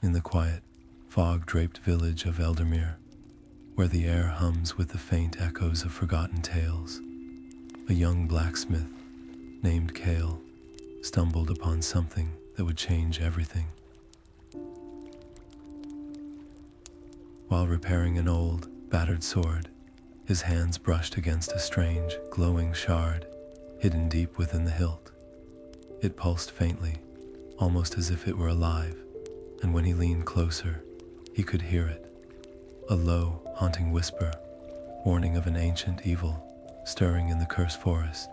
in the quiet, fog-draped village of Eldermere, where the air hums with the faint echoes of forgotten tales, a young blacksmith named Kale stumbled upon something that would change everything. While repairing an old, battered sword, his hands brushed against a strange, glowing shard hidden deep within the hilt. It pulsed faintly, almost as if it were alive, and when he leaned closer, he could hear it, a low, haunting whisper, warning of an ancient evil stirring in the cursed forest,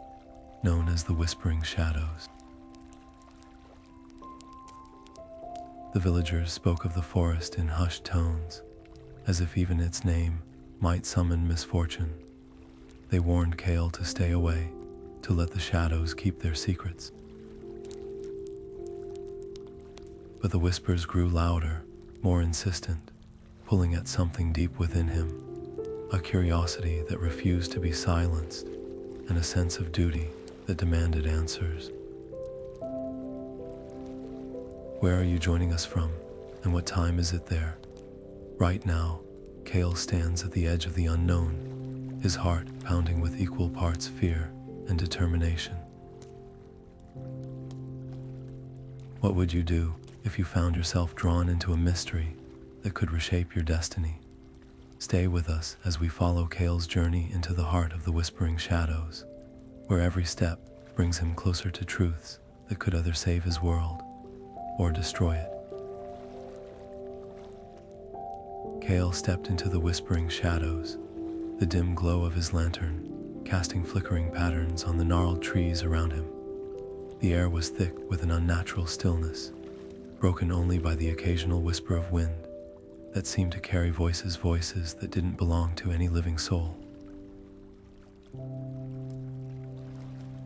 known as the Whispering Shadows. The villagers spoke of the forest in hushed tones, as if even its name might summon misfortune. They warned Kale to stay away, to let the shadows keep their secrets. But the whispers grew louder, more insistent, pulling at something deep within him, a curiosity that refused to be silenced, and a sense of duty that demanded answers. Where are you joining us from, and what time is it there? Right now, Kale stands at the edge of the unknown, his heart pounding with equal parts fear and determination. What would you do if you found yourself drawn into a mystery that could reshape your destiny? Stay with us as we follow Kale's journey into the heart of the Whispering Shadows, where every step brings him closer to truths that could either save his world or destroy it. Kale stepped into the Whispering Shadows, the dim glow of his lantern casting flickering patterns on the gnarled trees around him. The air was thick with an unnatural stillness, broken only by the occasional whisper of wind that seemed to carry voices that didn't belong to any living soul.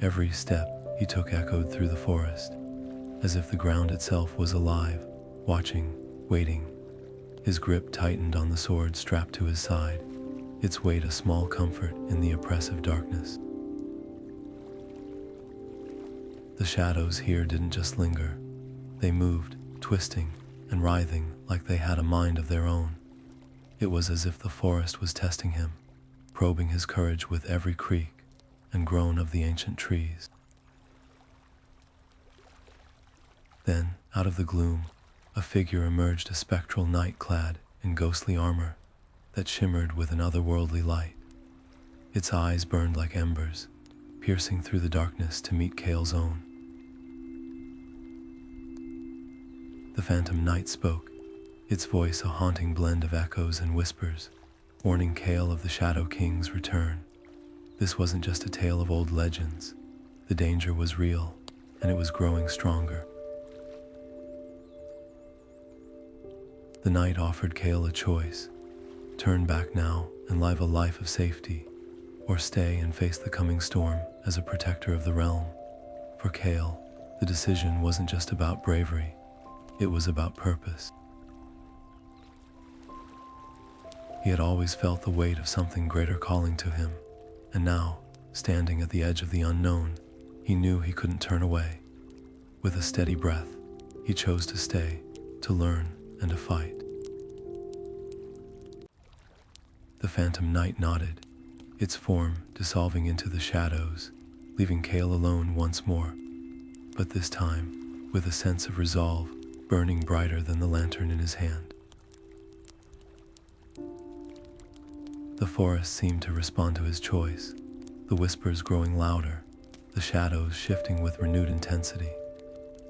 Every step he took echoed through the forest, as if the ground itself was alive, watching, waiting. His grip tightened on the sword strapped to his side, its weight a small comfort in the oppressive darkness. The shadows here didn't just linger. They moved, twisting and writhing like they had a mind of their own. It was as if the forest was testing him, probing his courage with every creak and groan of the ancient trees. Then, out of the gloom, a figure emerged, a spectral knight clad in ghostly armor that shimmered with an otherworldly light. Its eyes burned like embers, piercing through the darkness to meet Kale's own. The phantom knight spoke, its voice a haunting blend of echoes and whispers, warning Kale of the Shadow King's return. This wasn't just a tale of old legends. The danger was real, and it was growing stronger. The knight offered Kale a choice: turn back now and live a life of safety, or stay and face the coming storm as a protector of the realm. For Kale, the decision wasn't just about bravery, it was about purpose. He had always felt the weight of something greater calling to him, and now, standing at the edge of the unknown, he knew he couldn't turn away. With a steady breath, he chose to stay, to learn, and to fight. The phantom knight nodded, its form dissolving into the shadows, leaving Kale alone once more, but this time with a sense of resolve burning brighter than the lantern in his hand. The forest seemed to respond to his choice, the whispers growing louder, the shadows shifting with renewed intensity.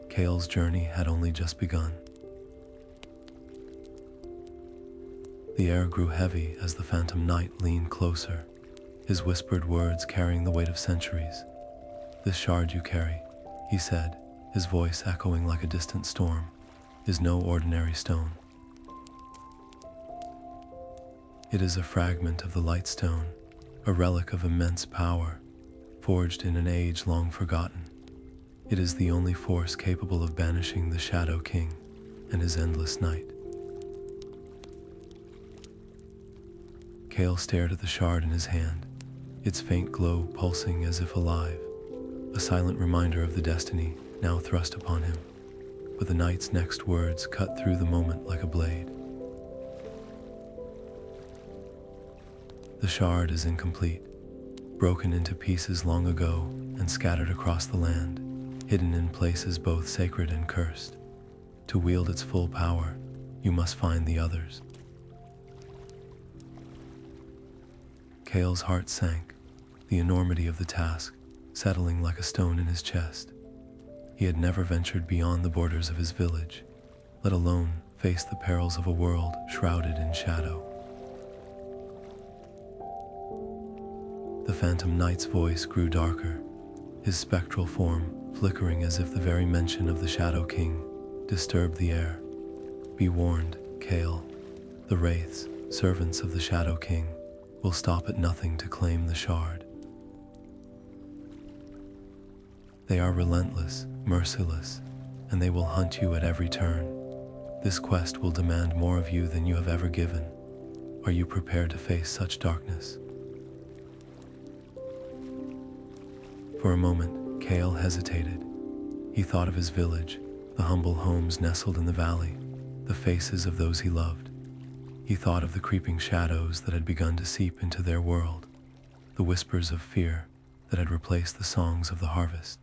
Kale's journey had only just begun. The air grew heavy as the phantom knight leaned closer, his whispered words carrying the weight of centuries. "This shard you carry," he said, his voice echoing like a distant storm, "is no ordinary stone. It is a fragment of the Lightstone, a relic of immense power, forged in an age long forgotten. It is the only force capable of banishing the Shadow King and his endless night." Kale stared at the shard in his hand, its faint glow pulsing as if alive, a silent reminder of the destiny now thrust upon him. but the knight's next words cut through the moment like a blade. The shard is incomplete, broken into pieces long ago and scattered across the land, hidden in places both sacred and cursed. To wield its full power, you must find the others. Kael's heart sank, the enormity of the task settling like a stone in his chest. He had never ventured beyond the borders of his village, let alone face the perils of a world shrouded in shadow. The Phantom Knight's voice grew darker, his spectral form flickering as if the very mention of the Shadow King disturbed the air. Be warned, Kale. The Wraiths, servants of the Shadow King, will stop at nothing to claim the shard. They are relentless, merciless, and they will hunt you at every turn. This quest will demand more of you than you have ever given. Are you prepared to face such darkness? For a moment, Kale hesitated. He thought of his village, the humble homes nestled in the valley, the faces of those he loved. He thought of the creeping shadows that had begun to seep into their world, the whispers of fear that had replaced the songs of the harvest.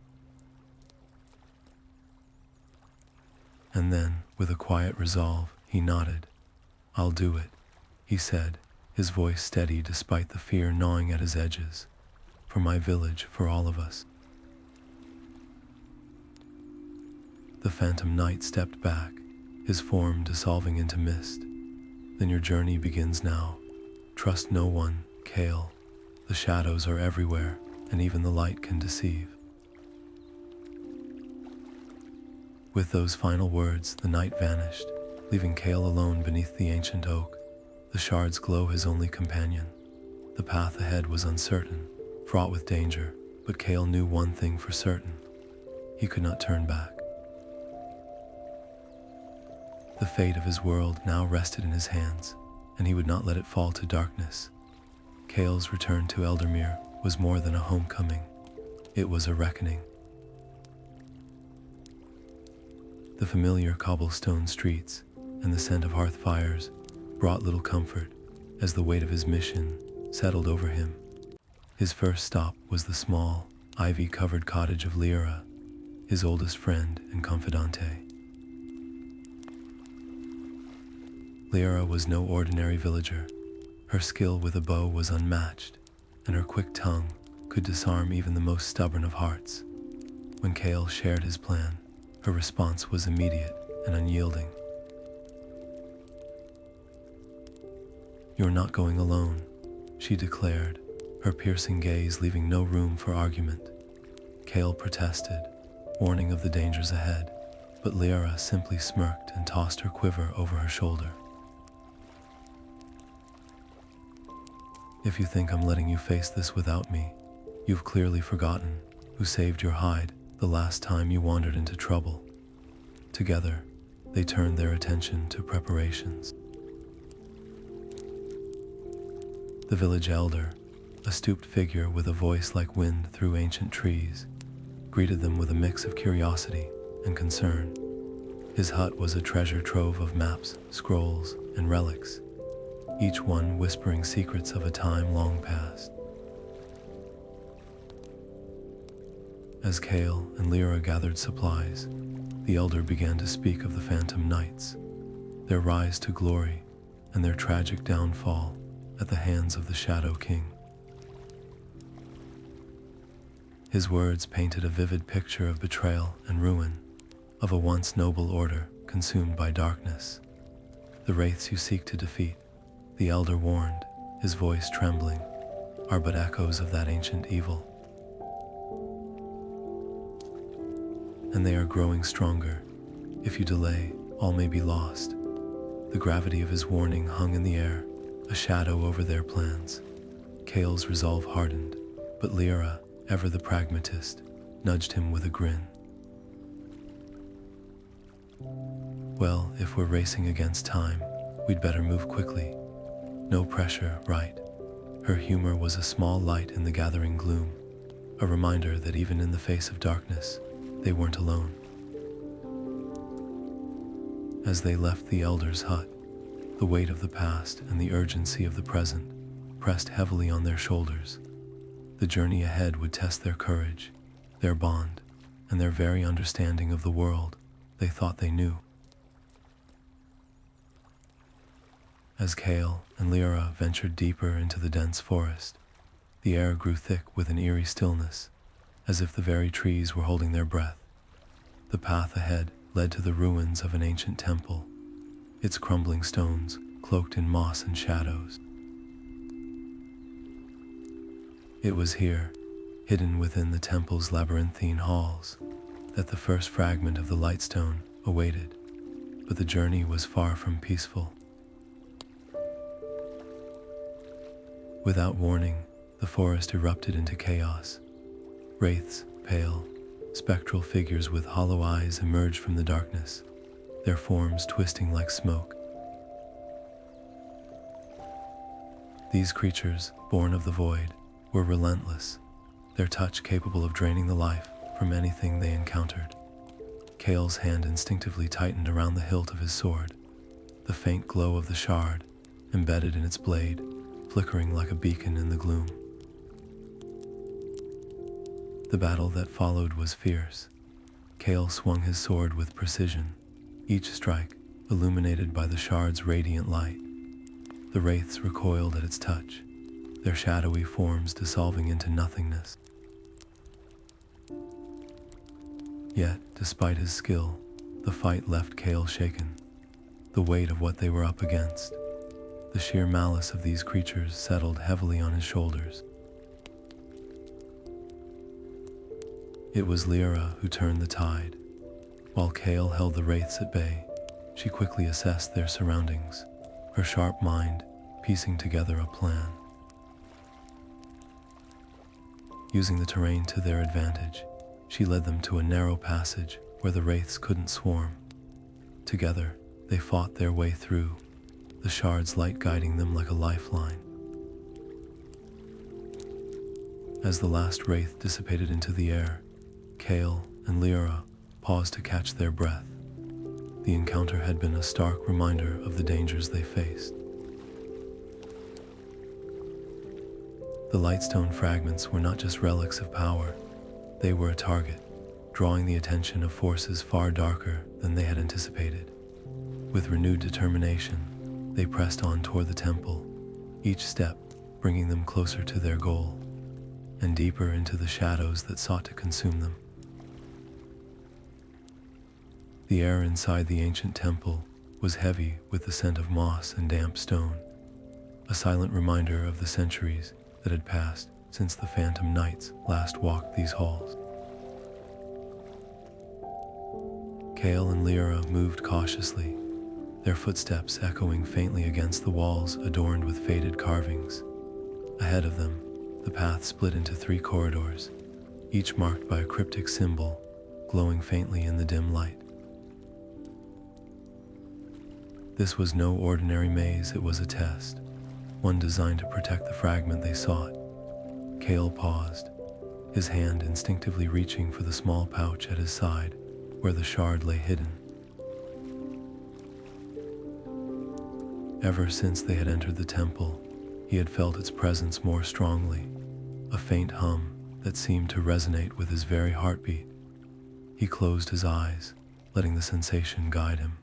And then, with a quiet resolve, he nodded. "I'll do it," he said, his voice steady despite the fear gnawing at his edges. "For my village, for all of us." The Phantom Knight stepped back, his form dissolving into mist. "Then your journey begins now. Trust no one, Kale. The shadows are everywhere, and even the light can deceive." With those final words, the knight vanished, leaving Kale alone beneath the ancient oak, the shard's glow his only companion. The path ahead was uncertain, fraught with danger, but Kale knew one thing for certain. He could not turn back. The fate of his world now rested in his hands, and he would not let it fall to darkness. Kale's return to Eldermere was more than a homecoming. It was a reckoning. The familiar cobblestone streets and the scent of hearth fires brought little comfort as the weight of his mission settled over him. His first stop was the small, ivy-covered cottage of Lyra, his oldest friend and confidante. Lyra was no ordinary villager. Her skill with a bow was unmatched, and her quick tongue could disarm even the most stubborn of hearts. When Kale shared his plan, her response was immediate and unyielding. "You're not going alone," she declared, her piercing gaze leaving no room for argument. Kale protested, warning of the dangers ahead, but Lyra simply smirked and tossed her quiver over her shoulder. "If you think I'm letting you face this without me, you've clearly forgotten who saved your hide the last time you wandered into trouble." Together, they turned their attention to preparations. The village elder, a stooped figure with a voice like wind through ancient trees, greeted them with a mix of curiosity and concern. His hut was a treasure trove of maps, scrolls, and relics, each one whispering secrets of a time long past. As Kale and Lyra gathered supplies, the elder began to speak of the Phantom Knights, their rise to glory, and their tragic downfall at the hands of the Shadow King. His words painted a vivid picture of betrayal and ruin, of a once noble order consumed by darkness. "The wraiths you seek to defeat," the elder warned, his voice trembling, "are but echoes of that ancient evil. And they are growing stronger. If you delay, all may be lost." The gravity of his warning hung in the air, a shadow over their plans. Kale's resolve hardened, but Lyra, ever the pragmatist, nudged him with a grin. "Well, if we're racing against time, we'd better move quickly. No pressure, right?" Her humor was a small light in the gathering gloom, a reminder that even in the face of darkness, they weren't alone. As they left the elder's hut, the weight of the past and the urgency of the present pressed heavily on their shoulders. The journey ahead would test their courage, their bond, and their very understanding of the world they thought they knew. As Kale and Lyra ventured deeper into the dense forest, the air grew thick with an eerie stillness, as if the very trees were holding their breath. The path ahead led to the ruins of an ancient temple, its crumbling stones cloaked in moss and shadows. It was here, hidden within the temple's labyrinthine halls, that the first fragment of the Lightstone awaited, but the journey was far from peaceful. Without warning, the forest erupted into chaos. Wraiths, pale, spectral figures with hollow eyes emerged from the darkness, their forms twisting like smoke. These creatures, born of the void, were relentless, their touch capable of draining the life from anything they encountered. Kale's hand instinctively tightened around the hilt of his sword, the faint glow of the shard, embedded in its blade, flickering like a beacon in the gloom. The battle that followed was fierce. Kale swung his sword with precision, each strike illuminated by the shard's radiant light. The wraiths recoiled at its touch, their shadowy forms dissolving into nothingness. Yet, despite his skill, the fight left Kale shaken. The weight of what they were up against, the sheer malice of these creatures settled heavily on his shoulders. It was Lyra who turned the tide. While Kale held the wraiths at bay, she quickly assessed their surroundings, her sharp mind piecing together a plan. Using the terrain to their advantage, she led them to a narrow passage where the wraiths couldn't swarm. Together, they fought their way through, the shard's light guiding them like a lifeline. As the last wraith dissipated into the air, Kale and Lyra paused to catch their breath. The encounter had been a stark reminder of the dangers they faced. The Lightstone fragments were not just relics of power, they were a target, drawing the attention of forces far darker than they had anticipated. With renewed determination, they pressed on toward the temple, each step bringing them closer to their goal, and deeper into the shadows that sought to consume them. The air inside the ancient temple was heavy with the scent of moss and damp stone, a silent reminder of the centuries that had passed since the Phantom Knights last walked these halls. Kale and Lyra moved cautiously, their footsteps echoing faintly against the walls adorned with faded carvings. Ahead of them, the path split into 3 corridors, each marked by a cryptic symbol glowing faintly in the dim light. This was no ordinary maze, it was a test, one designed to protect the fragment they sought. Kale paused, his hand instinctively reaching for the small pouch at his side where the shard lay hidden. Ever since they had entered the temple, he had felt its presence more strongly, a faint hum that seemed to resonate with his very heartbeat. He closed his eyes, letting the sensation guide him.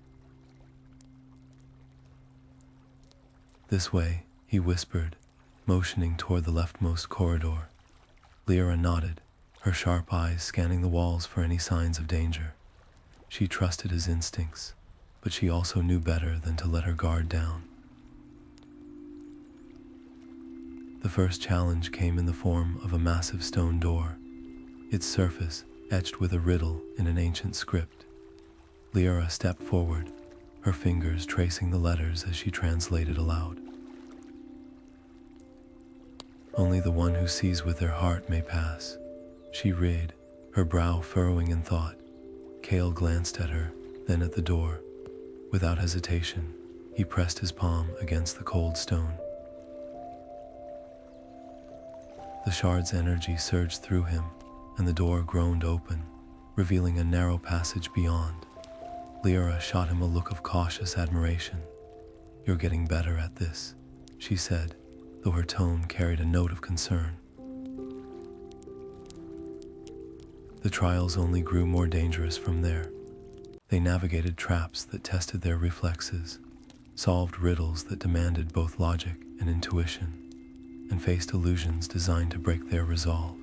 "This way," he whispered, motioning toward the leftmost corridor. Lyra nodded, her sharp eyes scanning the walls for any signs of danger. She trusted his instincts, but she also knew better than to let her guard down. The first challenge came in the form of a massive stone door, its surface etched with a riddle in an ancient script. Lyra stepped forward, her fingers tracing the letters as she translated aloud. "Only the one who sees with their heart may pass," she read, her brow furrowing in thought. Kale glanced at her, then at the door. Without hesitation, he pressed his palm against the cold stone. The shard's energy surged through him, and the door groaned open, revealing a narrow passage beyond. Lyra shot him a look of cautious admiration. "You're getting better at this," she said, though her tone carried a note of concern. The trials only grew more dangerous from there. They navigated traps that tested their reflexes, solved riddles that demanded both logic and intuition, and faced illusions designed to break their resolve.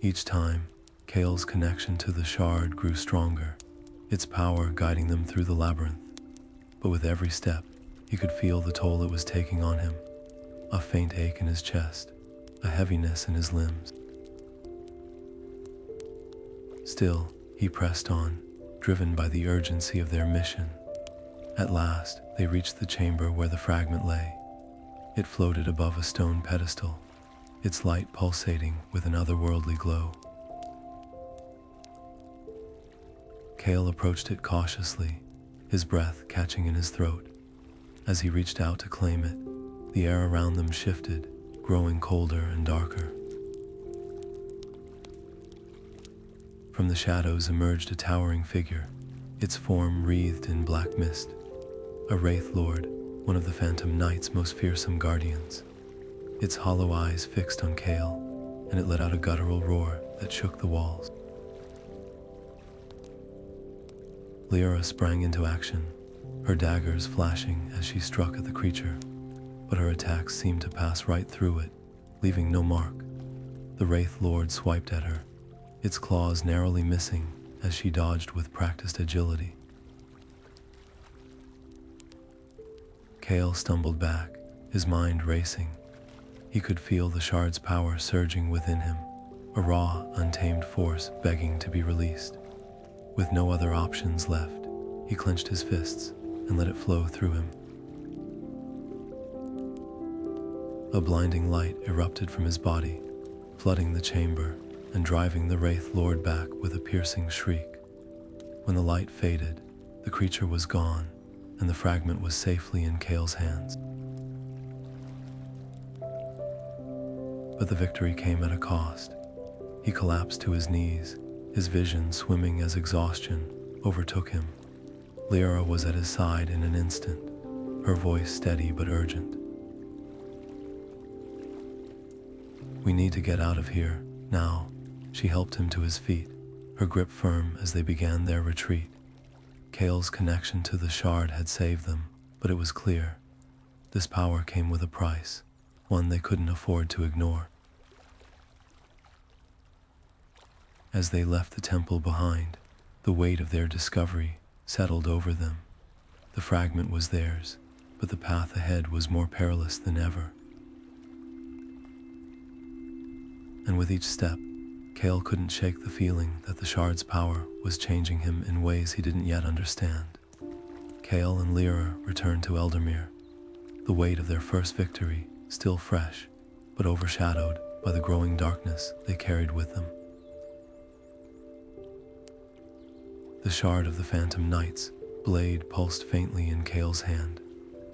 Each time, Kale's connection to the shard grew stronger, its power guiding them through the labyrinth. But with every step, he could feel the toll it was taking on him, a faint ache in his chest, a heaviness in his limbs. Still, he pressed on, driven by the urgency of their mission. At last, they reached the chamber where the fragment lay. It floated above a stone pedestal, its light pulsating with an otherworldly glow. Kale approached it cautiously, his breath catching in his throat. As he reached out to claim it, the air around them shifted, growing colder and darker. From the shadows emerged a towering figure, its form wreathed in black mist. A Wraith Lord, one of the Phantom Knight's most fearsome guardians. Its hollow eyes fixed on Kale, and it let out a guttural roar that shook the walls. Lyra sprang into action, her daggers flashing as she struck at the creature, but her attacks seemed to pass right through it, leaving no mark. The Wraith Lord swiped at her, its claws narrowly missing as she dodged with practiced agility. Kale stumbled back, his mind racing. He could feel the shard's power surging within him, a raw, untamed force begging to be released. With no other options left, he clenched his fists and let it flow through him. A blinding light erupted from his body, flooding the chamber and driving the Wraith Lord back with a piercing shriek. When the light faded, the creature was gone, and the fragment was safely in Kale's hands. But the victory came at a cost. He collapsed to his knees, his vision swimming as exhaustion overtook him. Lyra was at his side in an instant, her voice steady but urgent. "We need to get out of here, now." She helped him to his feet, her grip firm as they began their retreat. Kale's connection to the shard had saved them, but it was clear. This power came with a price, one they couldn't afford to ignore. As they left the temple behind, the weight of their discovery settled over them. The fragment was theirs, but the path ahead was more perilous than ever. And with each step, Kale couldn't shake the feeling that the shard's power was changing him in ways he didn't yet understand. Kale and Lyra returned to Eldermere, the weight of their first victory still fresh, but overshadowed by the growing darkness they carried with them. The shard of the Phantom Knight's blade pulsed faintly in Kale's hand,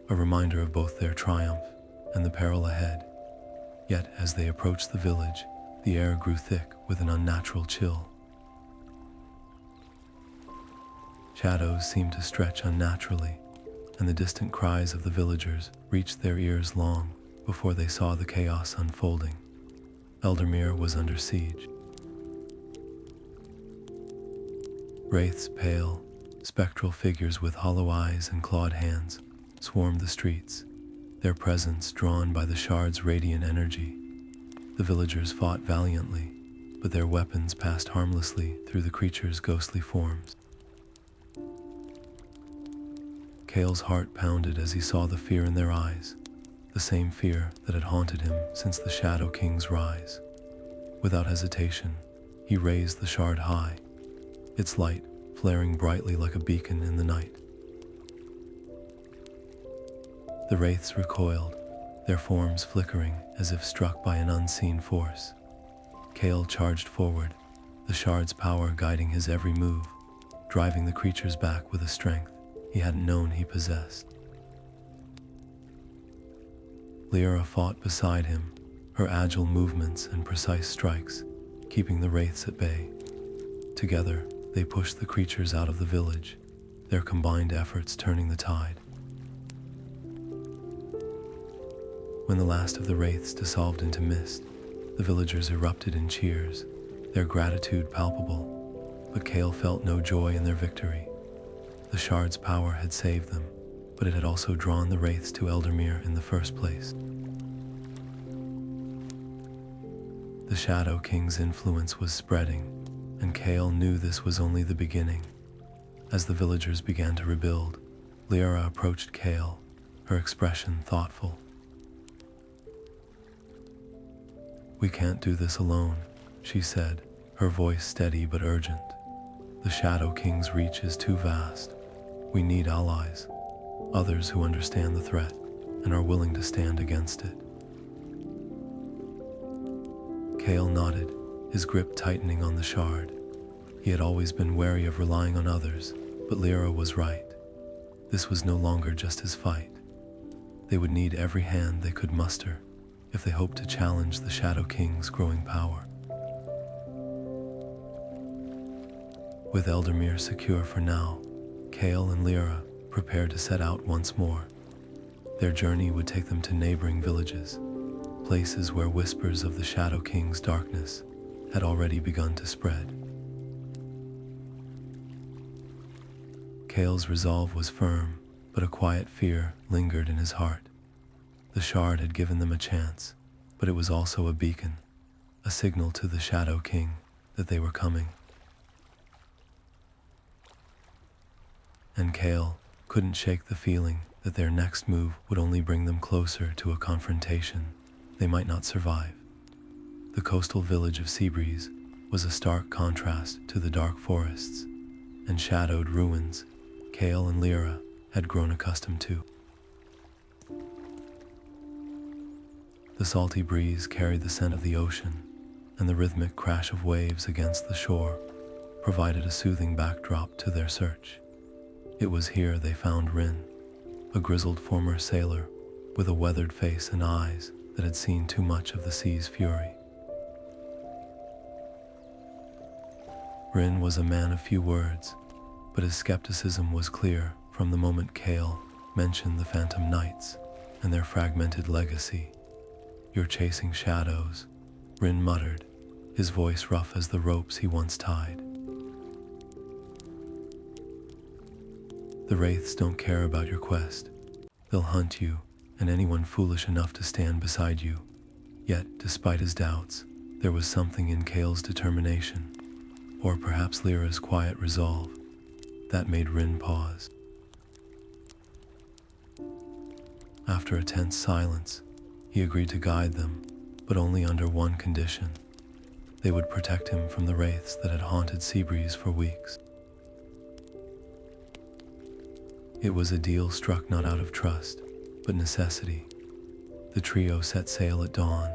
a reminder of both their triumph and the peril ahead. Yet as they approached the village, the air grew thick with an unnatural chill. Shadows seemed to stretch unnaturally, and the distant cries of the villagers reached their ears long before they saw the chaos unfolding. Eldermere was under siege. Wraiths, pale, spectral figures with hollow eyes and clawed hands, swarmed the streets, their presence drawn by the shard's radiant energy. The villagers fought valiantly, but their weapons passed harmlessly through the creatures' ghostly forms. Kale's heart pounded as he saw the fear in their eyes, the same fear that had haunted him since the Shadow King's rise. Without hesitation, he raised the shard high, its light flaring brightly like a beacon in the night. The wraiths recoiled, their forms flickering as if struck by an unseen force. Kale charged forward, the shard's power guiding his every move, driving the creatures back with a strength he hadn't known he possessed. Lyra fought beside him, her agile movements and precise strikes keeping the wraiths at bay. Together, they pushed the creatures out of the village, their combined efforts turning the tide. When the last of the wraiths dissolved into mist, the villagers erupted in cheers, their gratitude palpable, but Kale felt no joy in their victory. The shard's power had saved them, but it had also drawn the wraiths to Eldermere in the first place. The Shadow King's influence was spreading, and Kale knew this was only the beginning. As the villagers began to rebuild, Lyra approached Kale, her expression thoughtful. "We can't do this alone," she said, her voice steady but urgent. "The Shadow King's reach is too vast. We need allies, others who understand the threat and are willing to stand against it." Kale nodded, his grip tightening on the shard. He had always been wary of relying on others, but Lyra was right. This was no longer just his fight. They would need every hand they could muster if they hoped to challenge the Shadow King's growing power. With Eldermere secure for now, Kale and Lyra prepared to set out once more. Their journey would take them to neighboring villages, places where whispers of the Shadow King's darkness had already begun to spread. Kale's resolve was firm, but a quiet fear lingered in his heart. The shard had given them a chance, but it was also a beacon, a signal to the Shadow King that they were coming. And Kale couldn't shake the feeling that their next move would only bring them closer to a confrontation they might not survive. The coastal village of Seabreeze was a stark contrast to the dark forests and shadowed ruins Kale and Lyra had grown accustomed to. The salty breeze carried the scent of the ocean, and the rhythmic crash of waves against the shore provided a soothing backdrop to their search. It was here they found Rin, a grizzled former sailor with a weathered face and eyes that had seen too much of the sea's fury. Rin was a man of few words, but his skepticism was clear from the moment Kale mentioned the Phantom Knights and their fragmented legacy. "You're chasing shadows," Rin muttered, his voice rough as the ropes he once tied. "The Wraiths don't care about your quest. They'll hunt you and anyone foolish enough to stand beside you." Yet, despite his doubts, there was something in Kale's determination, or perhaps Lyra's quiet resolve, that made Rin pause. After a tense silence, he agreed to guide them, but only under one condition. They would protect him from the wraiths that had haunted Seabreeze for weeks. It was a deal struck not out of trust, but necessity. The trio set sail at dawn,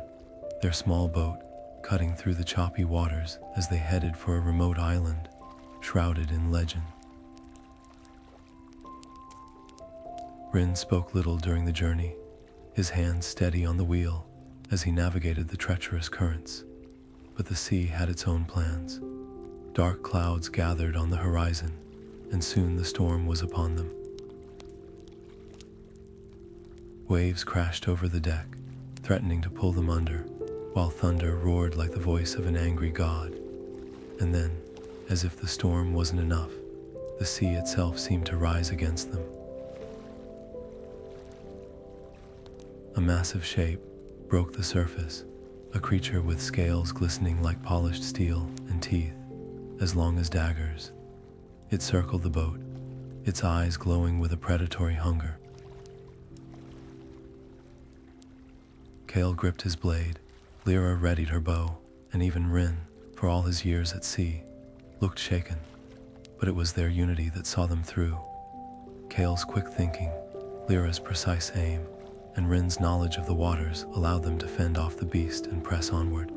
their small boat cutting through the choppy waters as they headed for a remote island, shrouded in legend. Rin spoke little during the journey, his hands steady on the wheel as he navigated the treacherous currents. But the sea had its own plans. Dark clouds gathered on the horizon, and soon the storm was upon them. Waves crashed over the deck, threatening to pull them under, while thunder roared like the voice of an angry god. And then, as if the storm wasn't enough, the sea itself seemed to rise against them. A massive shape broke the surface, a creature with scales glistening like polished steel and teeth as long as daggers. It circled the boat, its eyes glowing with a predatory hunger. Kale gripped his blade, Lyra readied her bow, and even Rin, for all his years at sea, looked shaken. But it was their unity that saw them through. Kale's quick thinking, Lyra's precise aim, and Rin's knowledge of the waters allowed them to fend off the beast and press onward.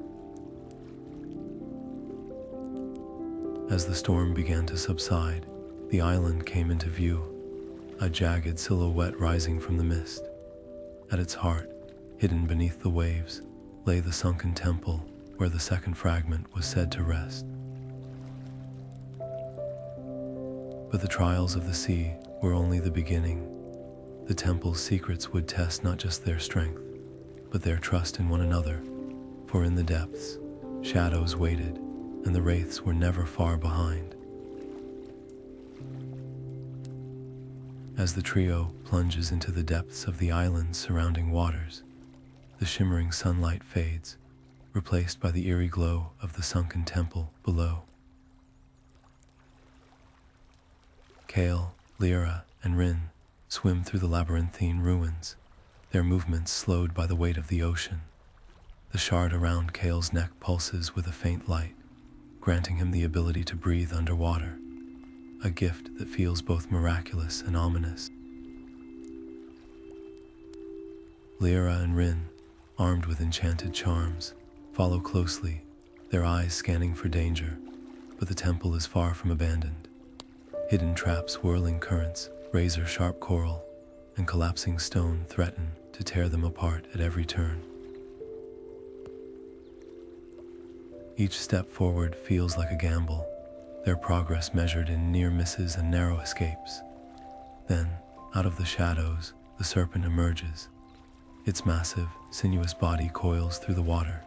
As the storm began to subside, the island came into view, a jagged silhouette rising from the mist. At its heart, hidden beneath the waves, lay the Sunken Temple, where the second fragment was said to rest. But the trials of the sea were only the beginning. The temple's secrets would test not just their strength, but their trust in one another. For in the depths, shadows waited, and the wraiths were never far behind. As the trio plunges into the depths of the island's surrounding waters, the shimmering sunlight fades, replaced by the eerie glow of the Sunken Temple below. Kale, Lyra, and Rin swim through the labyrinthine ruins, their movements slowed by the weight of the ocean. The shard around Kale's neck pulses with a faint light, granting him the ability to breathe underwater, a gift that feels both miraculous and ominous. Lyra and Rin, armed with enchanted charms, follow closely, their eyes scanning for danger, but the temple is far from abandoned. Hidden traps, whirling currents, razor-sharp coral, and collapsing stone threaten to tear them apart at every turn. Each step forward feels like a gamble, their progress measured in near misses and narrow escapes. Then, out of the shadows, the serpent emerges. Its massive, sinuous body coils through the water,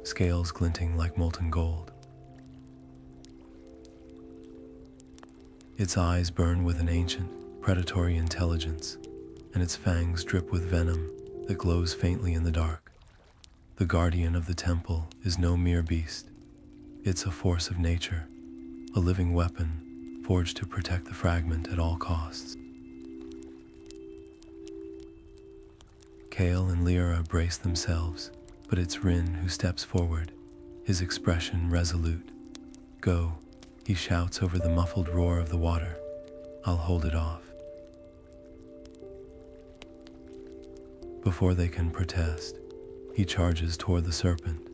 scales glinting like molten gold. Its eyes burn with an ancient, predatory intelligence, and its fangs drip with venom that glows faintly in the dark. The guardian of the temple is no mere beast. It's a force of nature, a living weapon forged to protect the fragment at all costs. Kale and Lyra brace themselves, but it's Rin who steps forward, his expression resolute. "Go," he shouts over the muffled roar of the water. "I'll hold it off." Before they can protest, he charges toward the serpent,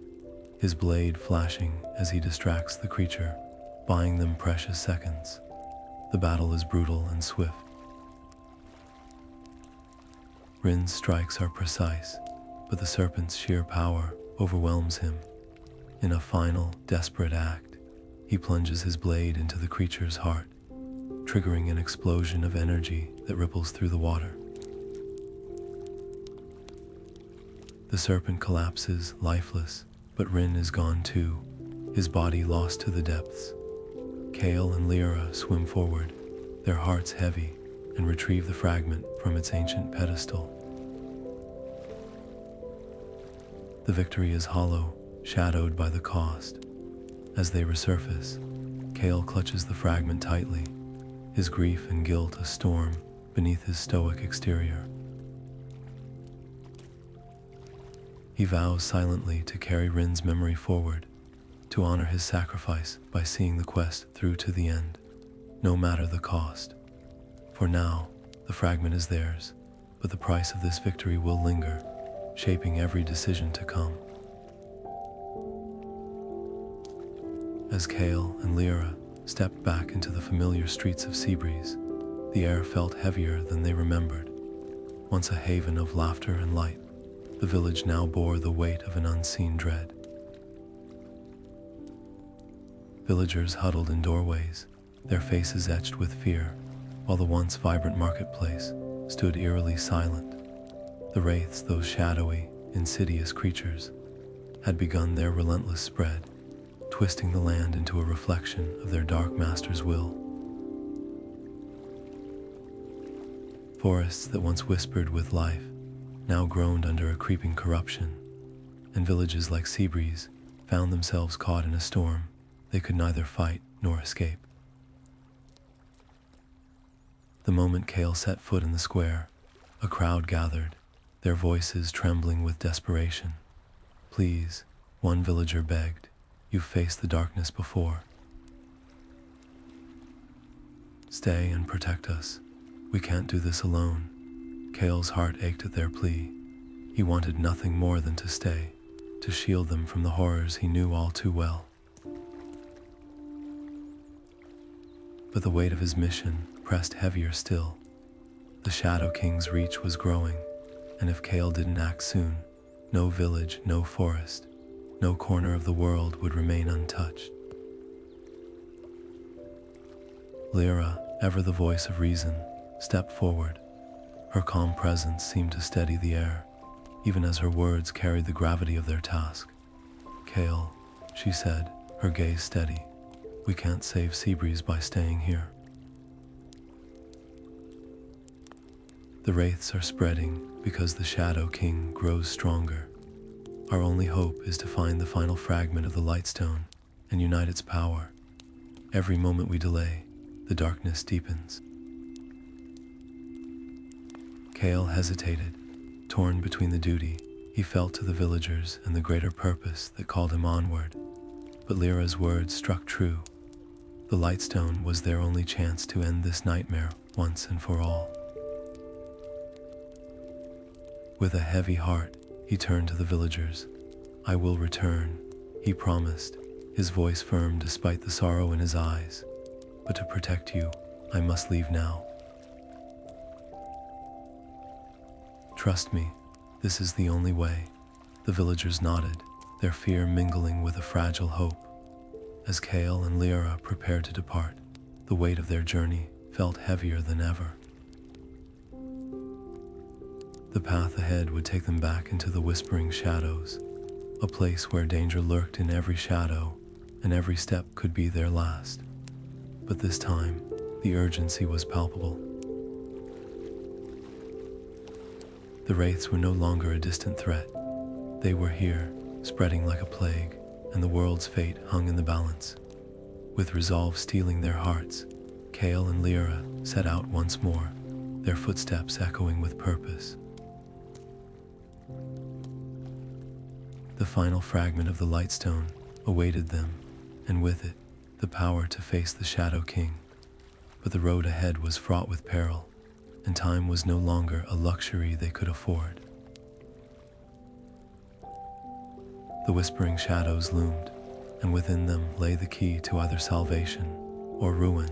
his blade flashing as he distracts the creature, buying them precious seconds. The battle is brutal and swift. Rin's strikes are precise, but the serpent's sheer power overwhelms him. In a final, desperate act, he plunges his blade into the creature's heart, triggering an explosion of energy that ripples through the water. The serpent collapses, lifeless, but Rin is gone too, his body lost to the depths. Kale and Lyra swim forward, their hearts heavy, and retrieve the fragment from its ancient pedestal. The victory is hollow, shadowed by the cost. As they resurface, Kale clutches the fragment tightly, his grief and guilt a storm beneath his stoic exterior. He vows silently to carry Rin's memory forward, to honor his sacrifice by seeing the quest through to the end, no matter the cost. For now, the fragment is theirs, but the price of this victory will linger, shaping every decision to come. As Kale and Lyra stepped back into the familiar streets of Seabreeze, the air felt heavier than they remembered. Once a haven of laughter and light, the village now bore the weight of an unseen dread. Villagers huddled in doorways, their faces etched with fear, while the once vibrant marketplace stood eerily silent. The wraiths, those shadowy, insidious creatures, had begun their relentless spread, twisting the land into a reflection of their dark master's will. Forests that once whispered with life now groaned under a creeping corruption, and villages like Seabreeze found themselves caught in a storm they could neither fight nor escape. The moment Kale set foot in the square, a crowd gathered, their voices trembling with desperation. "Please," one villager begged, "you've faced the darkness before. Stay and protect us. We can't do this alone." Kale's heart ached at their plea. He wanted nothing more than to stay, to shield them from the horrors he knew all too well. But the weight of his mission pressed heavier still. The Shadow King's reach was growing, and if Kale didn't act soon, no village, no forest, no corner of the world would remain untouched. Lyra, ever the voice of reason, stepped forward. Her calm presence seemed to steady the air, even as her words carried the gravity of their task. "Kale," she said, her gaze steady, "we can't save Seabreeze by staying here. The wraiths are spreading because the Shadow King grows stronger. Our only hope is to find the final fragment of the Lightstone and unite its power. Every moment we delay, the darkness deepens." Kale hesitated, torn between the duty he felt to the villagers and the greater purpose that called him onward. But Lyra's words struck true. The Lightstone was their only chance to end this nightmare once and for all. With a heavy heart, he turned to the villagers. "I will return," he promised, his voice firm despite the sorrow in his eyes. "But to protect you, I must leave now. Trust me, this is the only way." The villagers nodded, their fear mingling with a fragile hope. As Kael and Lyra prepared to depart, the weight of their journey felt heavier than ever. The path ahead would take them back into the Whispering Shadows, a place where danger lurked in every shadow, and every step could be their last. But this time, the urgency was palpable. The wraiths were no longer a distant threat. They were here, spreading like a plague, and the world's fate hung in the balance. With resolve stealing their hearts, Kael and Lyra set out once more, their footsteps echoing with purpose. The final fragment of the Lightstone awaited them, and with it, the power to face the Shadow King. But the road ahead was fraught with peril, and time was no longer a luxury they could afford. The Whispering Shadows loomed, and within them lay the key to either salvation or ruin.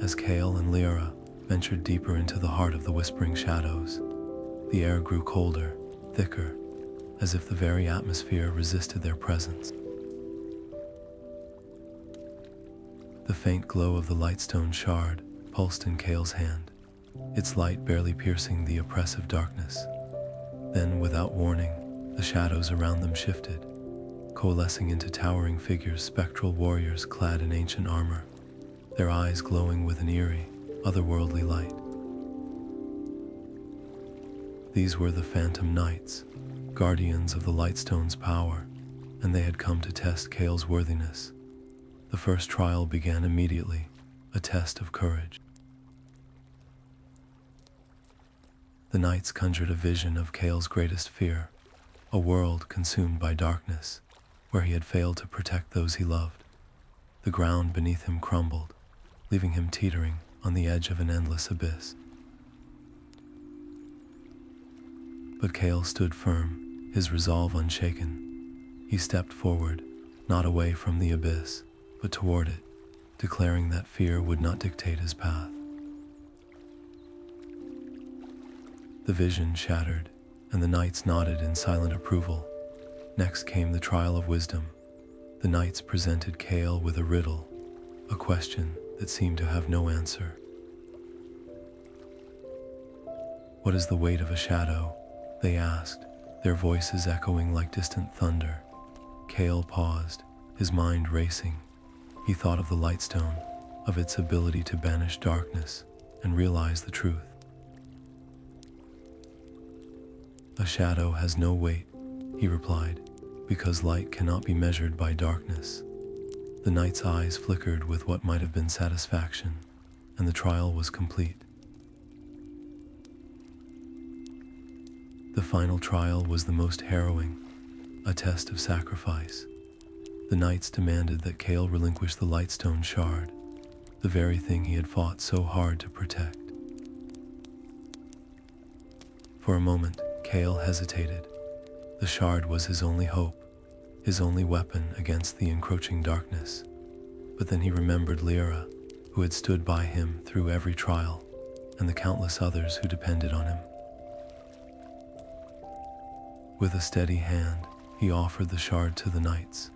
As Kael and Lyra ventured deeper into the heart of the Whispering Shadows, the air grew colder, thicker, as if the very atmosphere resisted their presence. The faint glow of the Lightstone shard pulsed in Kael's hand, its light barely piercing the oppressive darkness. Then, without warning, the shadows around them shifted, coalescing into towering figures, spectral warriors clad in ancient armor, their eyes glowing with an eerie, otherworldly light. These were the Phantom Knights, guardians of the Lightstone's power, and they had come to test Kael's worthiness. The first trial began immediately, a test of courage. The knights conjured a vision of Kael's greatest fear, a world consumed by darkness, where he had failed to protect those he loved. The ground beneath him crumbled, leaving him teetering on the edge of an endless abyss. But Kale stood firm, his resolve unshaken. He stepped forward, not away from the abyss, but toward it, declaring that fear would not dictate his path. The vision shattered, and the knights nodded in silent approval. Next came the trial of wisdom. The knights presented Kale with a riddle, a question that seemed to have no answer. "What is the weight of a shadow?" they asked, their voices echoing like distant thunder. Kale paused, his mind racing. He thought of the Lightstone, of its ability to banish darkness, and realized the truth. "A shadow has no weight," he replied, "because light cannot be measured by darkness." The knight's eyes flickered with what might have been satisfaction, and the trial was complete. The final trial was the most harrowing, a test of sacrifice. The knights demanded that Kale relinquish the Lightstone shard, the very thing he had fought so hard to protect. For a moment, Kale hesitated. The shard was his only hope, his only weapon against the encroaching darkness. But then he remembered Lyra, who had stood by him through every trial, and the countless others who depended on him. With a steady hand, he offered the shard to the knights.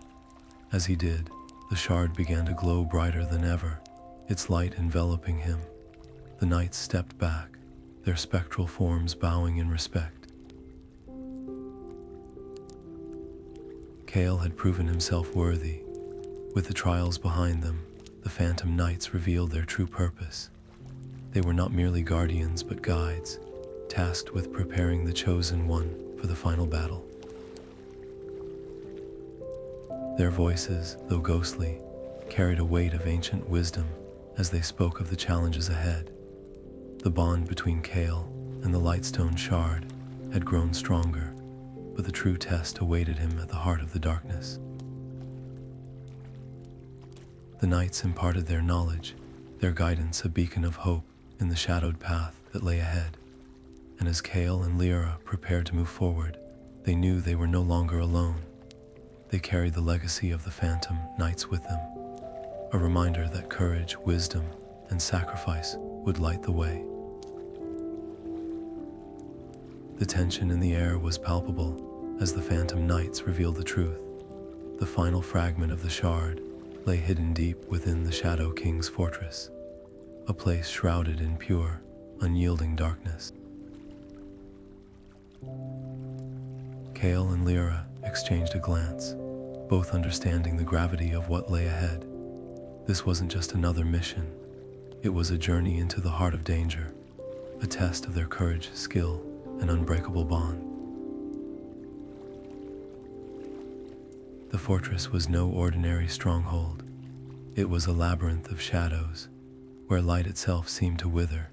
As he did, the shard began to glow brighter than ever, its light enveloping him. The knights stepped back, their spectral forms bowing in respect. Kale had proven himself worthy. With the trials behind them, the Phantom Knights revealed their true purpose. They were not merely guardians but guides, tasked with preparing the Chosen One for the final battle. Their voices, though ghostly, carried a weight of ancient wisdom as they spoke of the challenges ahead. The bond between Kale and the Lightstone Shard had grown stronger, but the true test awaited him at the heart of the darkness. The knights imparted their knowledge, their guidance a beacon of hope in the shadowed path that lay ahead. And as Kale and Lyra prepared to move forward, they knew they were no longer alone. They carried the legacy of the Phantom Knights with them, a reminder that courage, wisdom, and sacrifice would light the way. The tension in the air was palpable as the Phantom Knights revealed the truth. The final fragment of the shard lay hidden deep within the Shadow King's fortress, a place shrouded in pure, unyielding darkness. Kael and Lyra exchanged a glance, both understanding the gravity of what lay ahead. This wasn't just another mission, it was a journey into the heart of danger, a test of their courage, skill, and unbreakable bond. The fortress was no ordinary stronghold. It was a labyrinth of shadows, where light itself seemed to wither,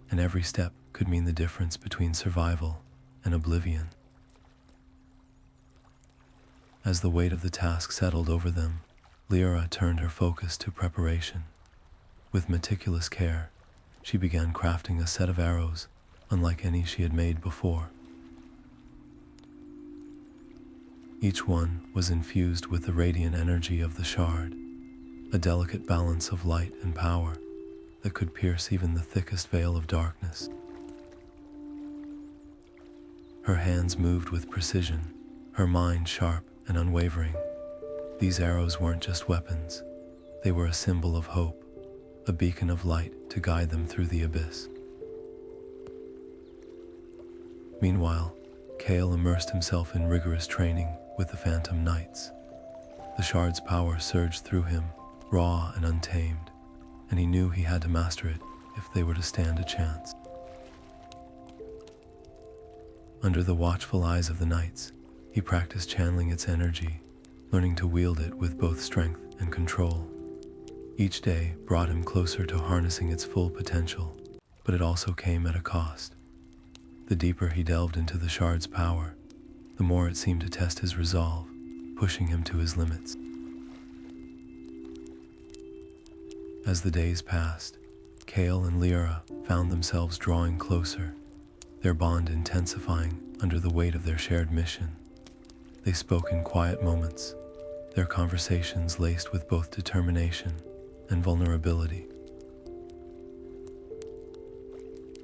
and every step could mean the difference between survival and oblivion. As the weight of the task settled over them, Lyra turned her focus to preparation. With meticulous care, she began crafting a set of arrows unlike any she had made before. Each one was infused with the radiant energy of the shard, a delicate balance of light and power that could pierce even the thickest veil of darkness. Her hands moved with precision, her mind sharp and unwavering. These arrows weren't just weapons, they were a symbol of hope, a beacon of light to guide them through the abyss. Meanwhile, Kale immersed himself in rigorous training with the Phantom Knights. The shard's power surged through him, raw and untamed, and he knew he had to master it if they were to stand a chance. Under the watchful eyes of the knights, he practiced channeling its energy, learning to wield it with both strength and control. Each day brought him closer to harnessing its full potential, but it also came at a cost. The deeper he delved into the shard's power, the more it seemed to test his resolve, pushing him to his limits. As the days passed, Kale and Lyra found themselves drawing closer, their bond intensifying under the weight of their shared mission. They spoke in quiet moments, their conversations laced with both determination and vulnerability.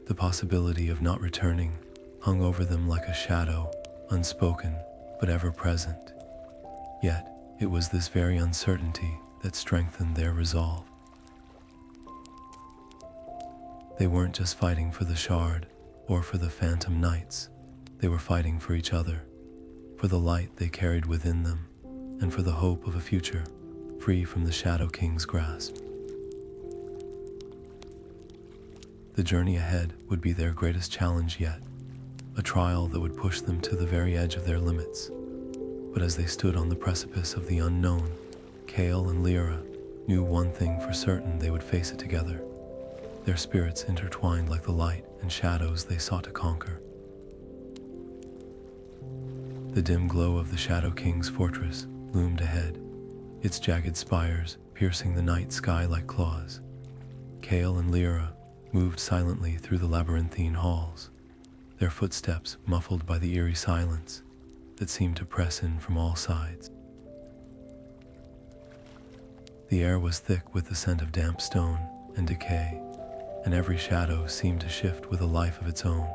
The possibility of not returning hung over them like a shadow, unspoken but ever present. Yet, it was this very uncertainty that strengthened their resolve. They weren't just fighting for the shard or for the Phantom Knights, they were fighting for each other, for the light they carried within them, and for the hope of a future free from the Shadow King's grasp. The journey ahead would be their greatest challenge yet, a trial that would push them to the very edge of their limits. But as they stood on the precipice of the unknown, Kael and Lyra knew one thing for certain: they would face it together, their spirits intertwined like the light and shadows they sought to conquer. The dim glow of the Shadow King's fortress loomed ahead, its jagged spires piercing the night sky like claws. Kael and Lyra moved silently through the labyrinthine halls, their footsteps muffled by the eerie silence that seemed to press in from all sides. The air was thick with the scent of damp stone and decay, and every shadow seemed to shift with a life of its own.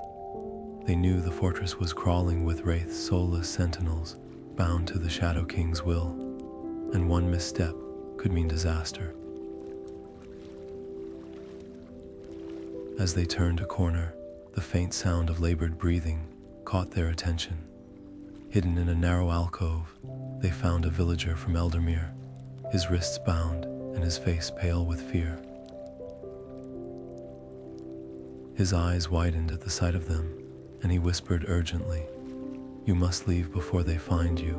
They knew the fortress was crawling with Wraith's soulless sentinels, bound to the Shadow King's will, and one misstep could mean disaster. As they turned a corner, the faint sound of labored breathing caught their attention. Hidden in a narrow alcove, they found a villager from Eldermere, his wrists bound and his face pale with fear. His eyes widened at the sight of them, and he whispered urgently, "You must leave before they find you.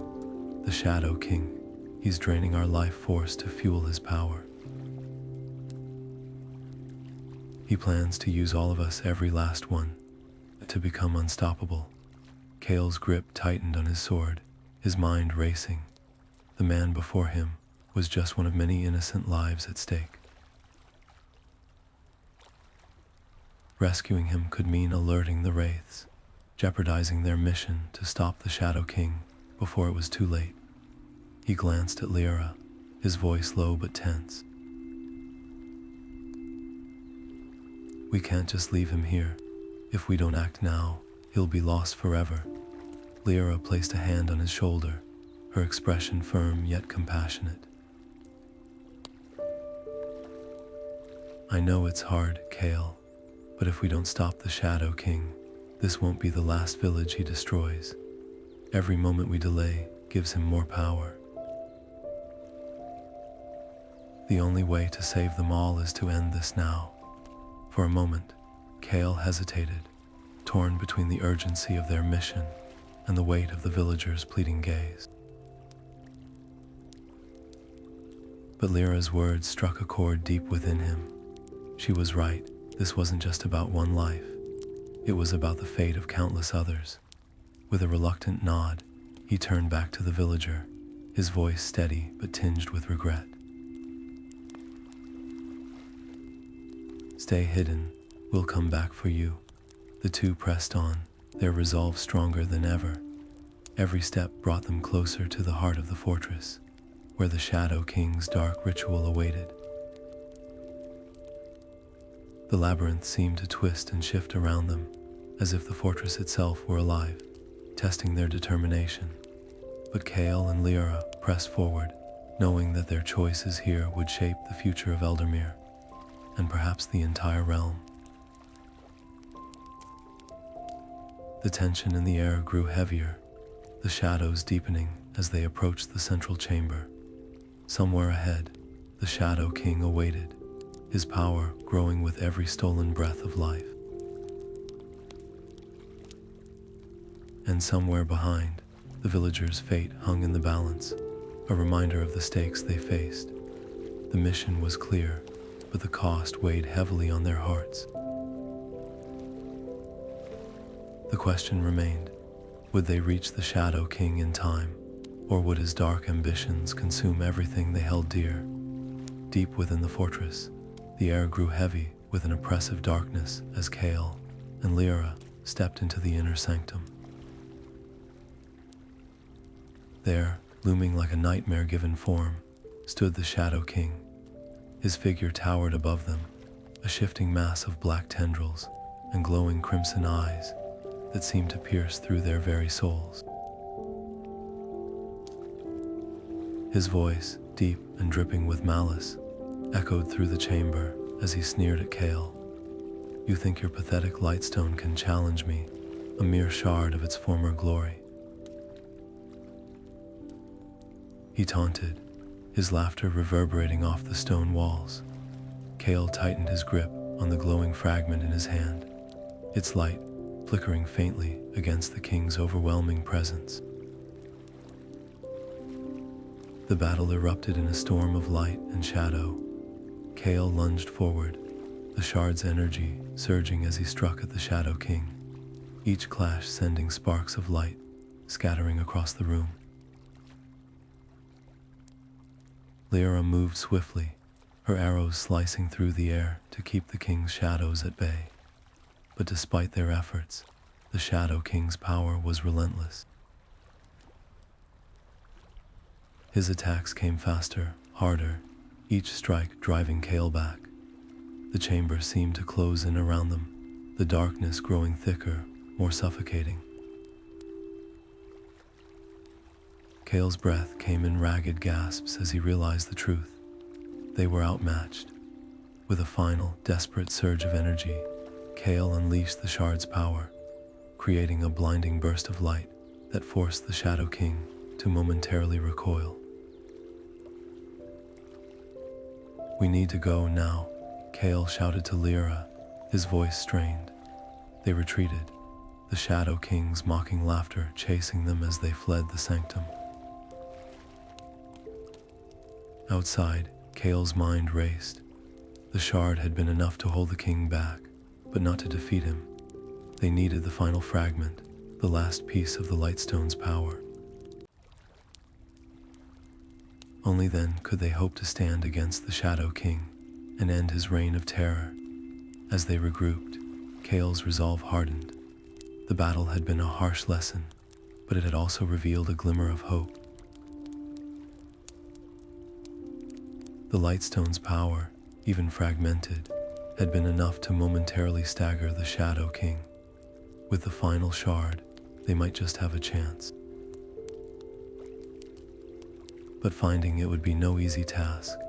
The Shadow King, he's draining our life force to fuel his power. He plans to use all of us, every last one, to become unstoppable." Kale's grip tightened on his sword, his mind racing. The man before him was just one of many innocent lives at stake. Rescuing him could mean alerting the Wraiths, jeopardizing their mission to stop the Shadow King before it was too late. He glanced at Lyra, his voice low but tense. "We can't just leave him here. If we don't act now, he'll be lost forever." Lyra placed a hand on his shoulder, her expression firm yet compassionate. "I know it's hard, Kale, but if we don't stop the Shadow King, this won't be the last village he destroys. Every moment we delay gives him more power. The only way to save them all is to end this now." For a moment, Kale hesitated, torn between the urgency of their mission and the weight of the villagers' pleading gaze. But Lyra's words struck a chord deep within him. She was right. This wasn't just about one life. It was about the fate of countless others. With a reluctant nod, he turned back to the villager, his voice steady but tinged with regret. "Stay hidden. We'll come back for you." The two pressed on, their resolve stronger than ever. Every step brought them closer to the heart of the fortress, where the Shadow King's dark ritual awaited. The labyrinth seemed to twist and shift around them, as if the fortress itself were alive, testing their determination. But Kael and Lyra pressed forward, knowing that their choices here would shape the future of Eldermere, and perhaps the entire realm. The tension in the air grew heavier, the shadows deepening as they approached the central chamber. Somewhere ahead, the Shadow King awaited, his power growing with every stolen breath of life. And somewhere behind, the villagers' fate hung in the balance, a reminder of the stakes they faced. The mission was clear, but the cost weighed heavily on their hearts. The question remained, would they reach the Shadow King in time, or would his dark ambitions consume everything they held dear? Deep within the fortress, the air grew heavy with an oppressive darkness as Kale and Lyra stepped into the inner sanctum. There, looming like a nightmare-given form, stood the Shadow King. His figure towered above them, a shifting mass of black tendrils and glowing crimson eyes that seemed to pierce through their very souls. His voice, deep and dripping with malice, echoed through the chamber as he sneered at Kale. "You think your pathetic Lightstone can challenge me, a mere shard of its former glory?" He taunted, his laughter reverberating off the stone walls. Kale tightened his grip on the glowing fragment in his hand, its light flickering faintly against the king's overwhelming presence. The battle erupted in a storm of light and shadow. Kale lunged forward, the shard's energy surging as he struck at the Shadow King, each clash sending sparks of light scattering across the room. Lyra moved swiftly, her arrows slicing through the air to keep the king's shadows at bay. But despite their efforts, the Shadow King's power was relentless. His attacks came faster, harder, each strike driving Kale back. The chamber seemed to close in around them, the darkness growing thicker, more suffocating. Kale's breath came in ragged gasps as he realized the truth. They were outmatched. With a final, desperate surge of energy, Kale unleashed the shard's power, creating a blinding burst of light that forced the Shadow King to momentarily recoil. "We need to go now," Kale shouted to Lyra, his voice strained. They retreated, the Shadow King's mocking laughter chasing them as they fled the Sanctum. Outside, Kale's mind raced. The shard had been enough to hold the king back, but not to defeat him. They needed the final fragment, the last piece of the Lightstone's power. Only then could they hope to stand against the Shadow King and end his reign of terror. As they regrouped, Kale's resolve hardened. The battle had been a harsh lesson, but it had also revealed a glimmer of hope. The Lightstone's power, even fragmented, had been enough to momentarily stagger the Shadow King. With the final shard, they might just have a chance. But finding it would be no easy task,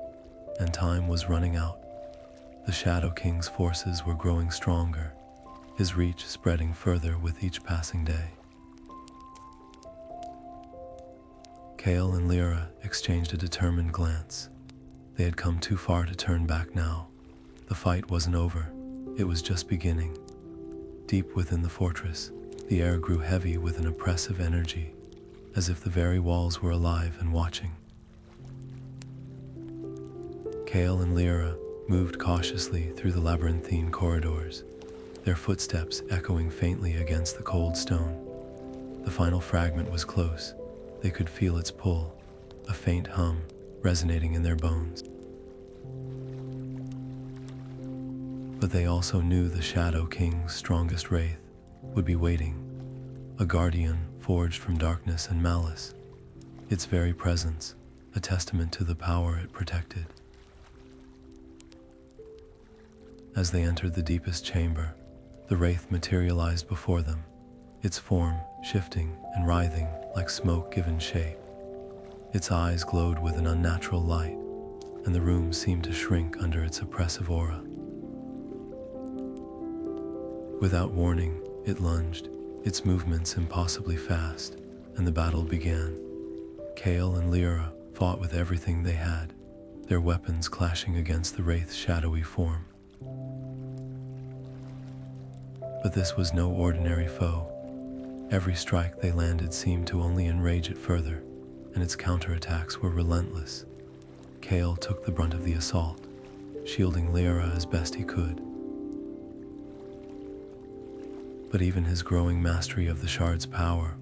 and time was running out. The Shadow King's forces were growing stronger, his reach spreading further with each passing day. Kale and Lyra exchanged a determined glance. They had come too far to turn back now. The fight wasn't over, it was just beginning. Deep within the fortress, the air grew heavy with an oppressive energy, as if the very walls were alive and watching. Kale and Lyra moved cautiously through the labyrinthine corridors, their footsteps echoing faintly against the cold stone. The final fragment was close. They could feel its pull, a faint hum resonating in their bones. But they also knew the Shadow King's strongest wraith would be waiting, a guardian forged from darkness and malice, its very presence a testament to the power it protected. As they entered the deepest chamber, the wraith materialized before them, its form shifting and writhing like smoke given shape. Its eyes glowed with an unnatural light, and the room seemed to shrink under its oppressive aura. Without warning, it lunged, its movements impossibly fast, and the battle began. Kale and Lyra fought with everything they had, their weapons clashing against the wraith's shadowy form. But this was no ordinary foe. Every strike they landed seemed to only enrage it further, and its counterattacks were relentless. Kale took the brunt of the assault, shielding Lyra as best he could. But even his growing mastery of the shard's power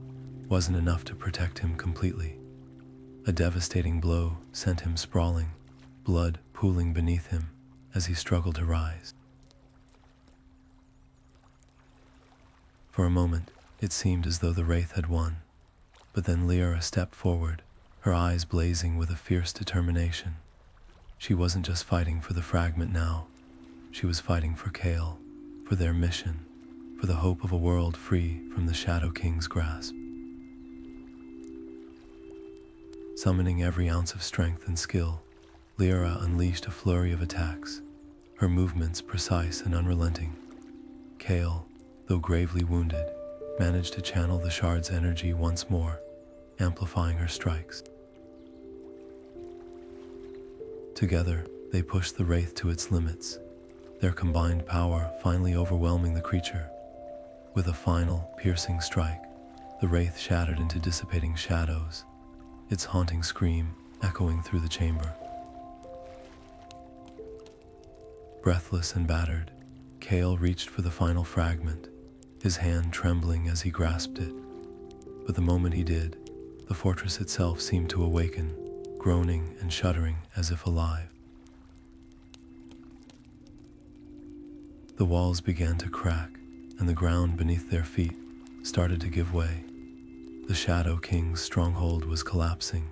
wasn't enough to protect him completely. A devastating blow sent him sprawling, blood pooling beneath him as he struggled to rise. For a moment, it seemed as though the wraith had won, but then Lyra stepped forward, her eyes blazing with a fierce determination. She wasn't just fighting for the fragment now, she was fighting for Kale, for their mission, for the hope of a world free from the Shadow King's grasp. Summoning every ounce of strength and skill, Lyra unleashed a flurry of attacks, her movements precise and unrelenting. Kale, though gravely wounded, managed to channel the shard's energy once more, amplifying her strikes. Together, they pushed the wraith to its limits, their combined power finally overwhelming the creature. With a final, piercing strike, the wraith shattered into dissipating shadows, its haunting scream echoing through the chamber. Breathless and battered, Kale reached for the final fragment, his hand trembling as he grasped it. But the moment he did, the fortress itself seemed to awaken, groaning and shuddering as if alive. The walls began to crack, and the ground beneath their feet started to give way. The Shadow King's stronghold was collapsing,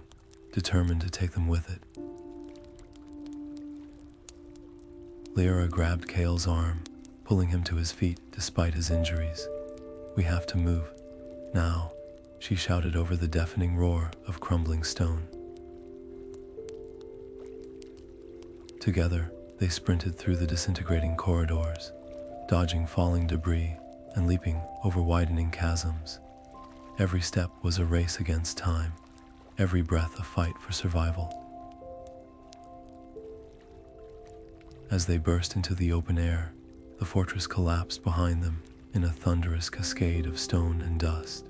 determined to take them with it. Lyra grabbed Kale's arm, pulling him to his feet despite his injuries. "We have to move, now," she shouted over the deafening roar of crumbling stone. Together, they sprinted through the disintegrating corridors, dodging falling debris and leaping over widening chasms. Every step was a race against time, every breath a fight for survival. As they burst into the open air, the fortress collapsed behind them in a thunderous cascade of stone and dust.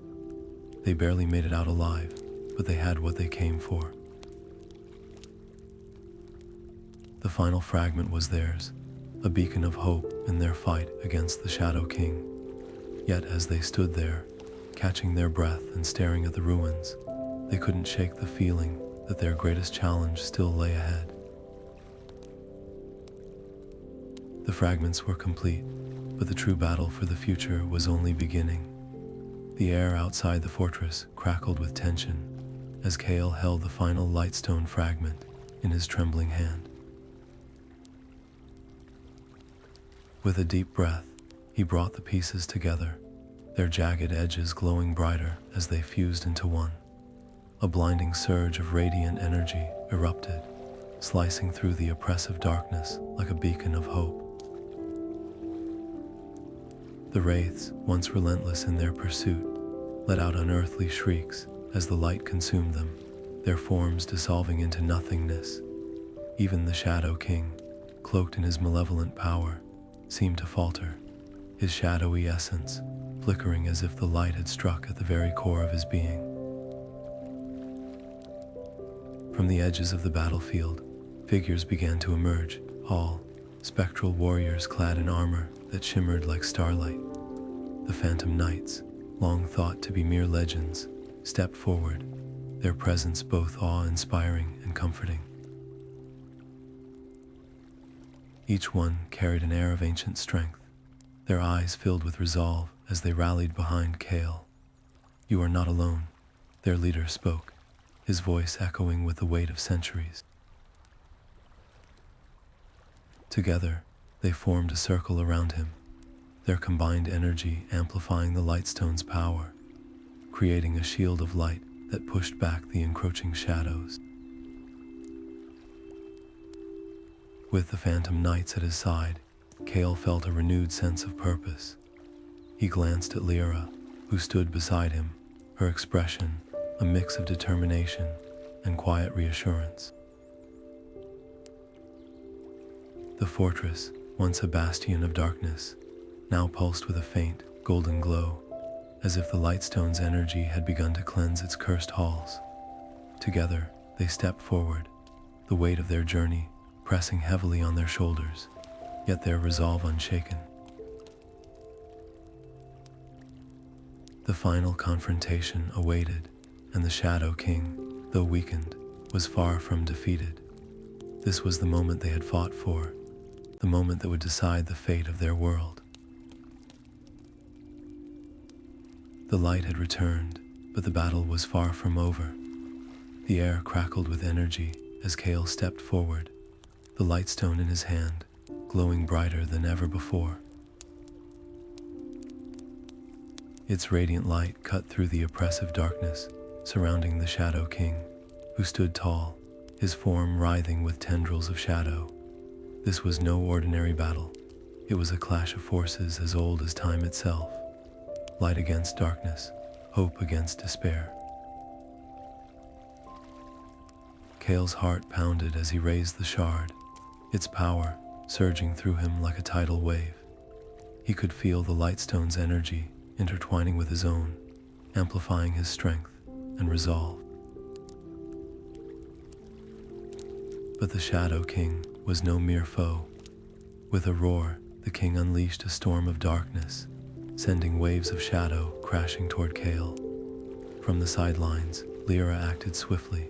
They barely made it out alive, but they had what they came for. The final fragment was theirs, a beacon of hope in their fight against the Shadow King. Yet as they stood there, catching their breath and staring at the ruins, they couldn't shake the feeling that their greatest challenge still lay ahead. The fragments were complete, but the true battle for the future was only beginning. The air outside the fortress crackled with tension as Kale held the final Lightstone fragment in his trembling hand. With a deep breath, he brought the pieces together, their jagged edges glowing brighter as they fused into one. A blinding surge of radiant energy erupted, slicing through the oppressive darkness like a beacon of hope. The wraiths, once relentless in their pursuit, let out unearthly shrieks as the light consumed them, their forms dissolving into nothingness. Even the Shadow King, cloaked in his malevolent power, seemed to falter, his shadowy essence flickering as if the light had struck at the very core of his being. From the edges of the battlefield, figures began to emerge, all spectral warriors clad in armor that shimmered like starlight. The Phantom Knights, long thought to be mere legends, stepped forward, their presence both awe-inspiring and comforting. Each one carried an air of ancient strength, their eyes filled with resolve as they rallied behind Kale. "You are not alone," their leader spoke, his voice echoing with the weight of centuries. Together, they formed a circle around him, their combined energy amplifying the Lightstone's power, creating a shield of light that pushed back the encroaching shadows. With the Phantom Knights at his side, Kale felt a renewed sense of purpose. He glanced at Lyra, who stood beside him, her expression a mix of determination and quiet reassurance. The fortress, once a bastion of darkness, now pulsed with a faint, golden glow, as if the Lightstone's energy had begun to cleanse its cursed halls. Together, they stepped forward, the weight of their journey pressing heavily on their shoulders, yet their resolve unshaken. The final confrontation awaited, and the Shadow King, though weakened, was far from defeated. This was the moment they had fought for, the moment that would decide the fate of their world. The light had returned, but the battle was far from over. The air crackled with energy as Kale stepped forward, the Lightstone in his hand, glowing brighter than ever before. Its radiant light cut through the oppressive darkness surrounding the Shadow King, who stood tall, his form writhing with tendrils of shadow. This was no ordinary battle. It was a clash of forces as old as time itself. Light against darkness, hope against despair. Kale's heart pounded as he raised the shard, its power surging through him like a tidal wave. He could feel the Lightstone's energy intertwining with his own, amplifying his strength and resolve. But the Shadow King was no mere foe. With a roar, the king unleashed a storm of darkness, sending waves of shadow crashing toward Kale. From the sidelines, Lyra acted swiftly.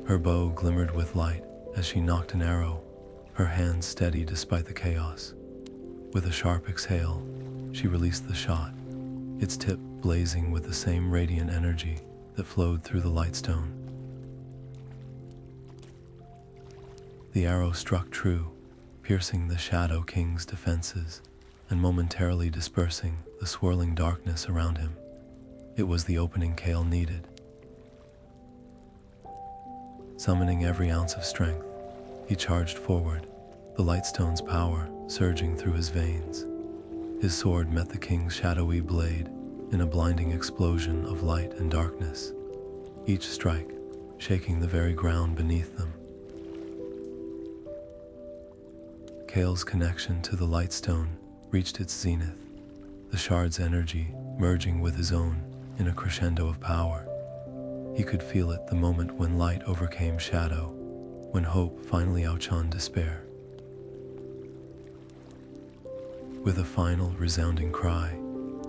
Her bow glimmered with light as she nocked an arrow, her hands steady despite the chaos. With a sharp exhale, she released the shot, its tip blazing with the same radiant energy that flowed through the Lightstone. The arrow struck true, piercing the Shadow King's defenses and momentarily dispersing the swirling darkness around him. It was the opening Kale needed. Summoning every ounce of strength, he charged forward, the Lightstone's power surging through his veins. His sword met the king's shadowy blade in a blinding explosion of light and darkness, each strike shaking the very ground beneath them. Kale's connection to the Lightstone reached its zenith, the shard's energy merging with his own in a crescendo of power. He could feel it the moment when light overcame shadow, when hope finally outshone despair. With a final resounding cry,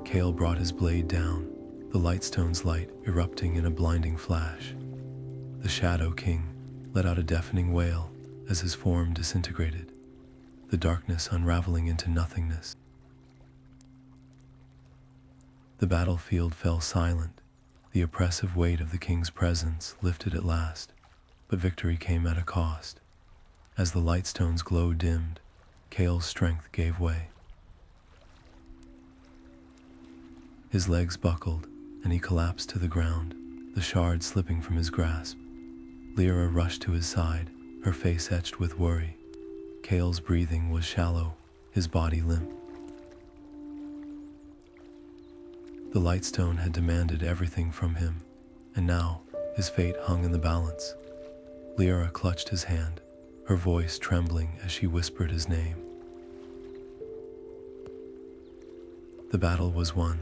Kale brought his blade down, the Lightstone's light erupting in a blinding flash. The Shadow King let out a deafening wail as his form disintegrated, the darkness unraveling into nothingness. The battlefield fell silent, the oppressive weight of the king's presence lifted at last, but victory came at a cost. As the Lightstone's glow dimmed, Kale's strength gave way. His legs buckled, and he collapsed to the ground, the shard slipping from his grasp. Lyra rushed to his side, her face etched with worry. Kale's breathing was shallow, his body limp. The Lightstone had demanded everything from him, and now his fate hung in the balance. Lyra clutched his hand, her voice trembling as she whispered his name. The battle was won,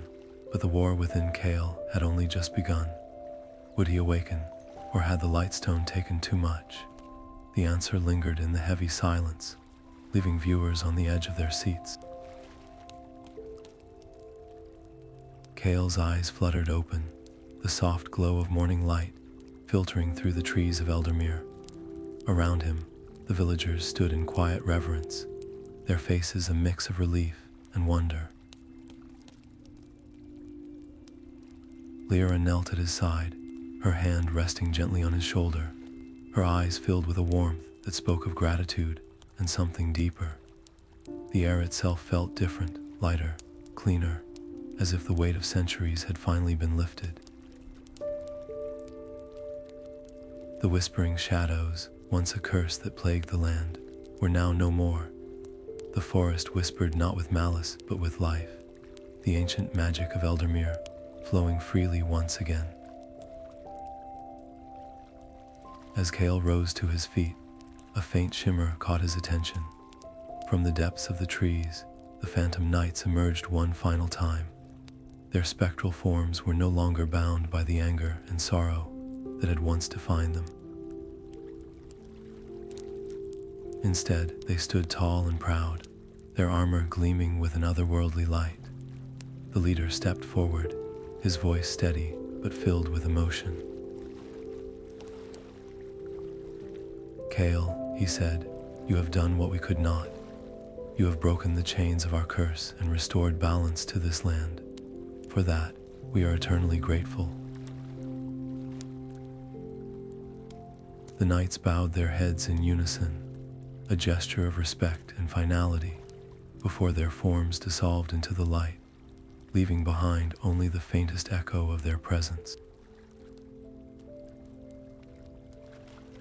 but the war within Kale had only just begun. Would he awaken, or had the Lightstone taken too much? The answer lingered in the heavy silence, leaving viewers on the edge of their seats. Kale's eyes fluttered open, the soft glow of morning light filtering through the trees of Eldermere. Around him, the villagers stood in quiet reverence, their faces a mix of relief and wonder. Lyra knelt at his side, her hand resting gently on his shoulder, her eyes filled with a warmth that spoke of gratitude and something deeper. The air itself felt different, lighter, cleaner, as if the weight of centuries had finally been lifted. The whispering shadows, once a curse that plagued the land, were now no more. The forest whispered not with malice but with life, the ancient magic of Eldermere flowing freely once again. As Kale rose to his feet, a faint shimmer caught his attention. From the depths of the trees, the phantom knights emerged one final time. Their spectral forms were no longer bound by the anger and sorrow that had once defined them. Instead, they stood tall and proud, their armor gleaming with an otherworldly light. The leader stepped forward, his voice steady but filled with emotion. "Kale," he said, "you have done what we could not. You have broken the chains of our curse and restored balance to this land. For that, we are eternally grateful." The knights bowed their heads in unison, a gesture of respect and finality, before their forms dissolved into the light, leaving behind only the faintest echo of their presence.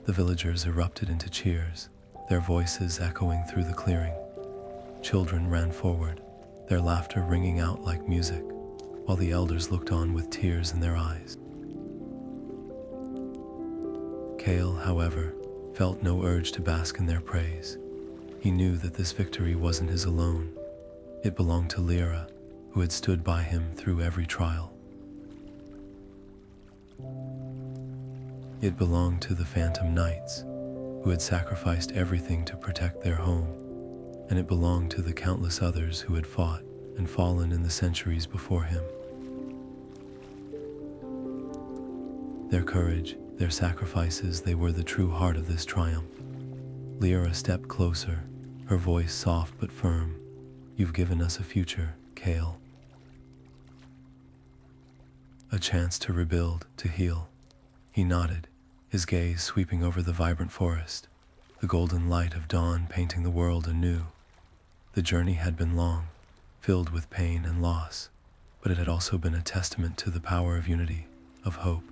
The villagers erupted into cheers, their voices echoing through the clearing. Children ran forward, their laughter ringing out like music, while the elders looked on with tears in their eyes. Kale, however, felt no urge to bask in their praise. He knew that this victory wasn't his alone. It belonged to Lyra, who had stood by him through every trial. It belonged to the Phantom Knights, who had sacrificed everything to protect their home, and it belonged to the countless others who had fought and fallen in the centuries before him. Their courage, their sacrifices, they were the true heart of this triumph. Lyra stepped closer, her voice soft but firm. "You've given us a future, Kale. A chance to rebuild, to heal." He nodded, his gaze sweeping over the vibrant forest, the golden light of dawn painting the world anew. The journey had been long, filled with pain and loss, but it had also been a testament to the power of unity, of hope.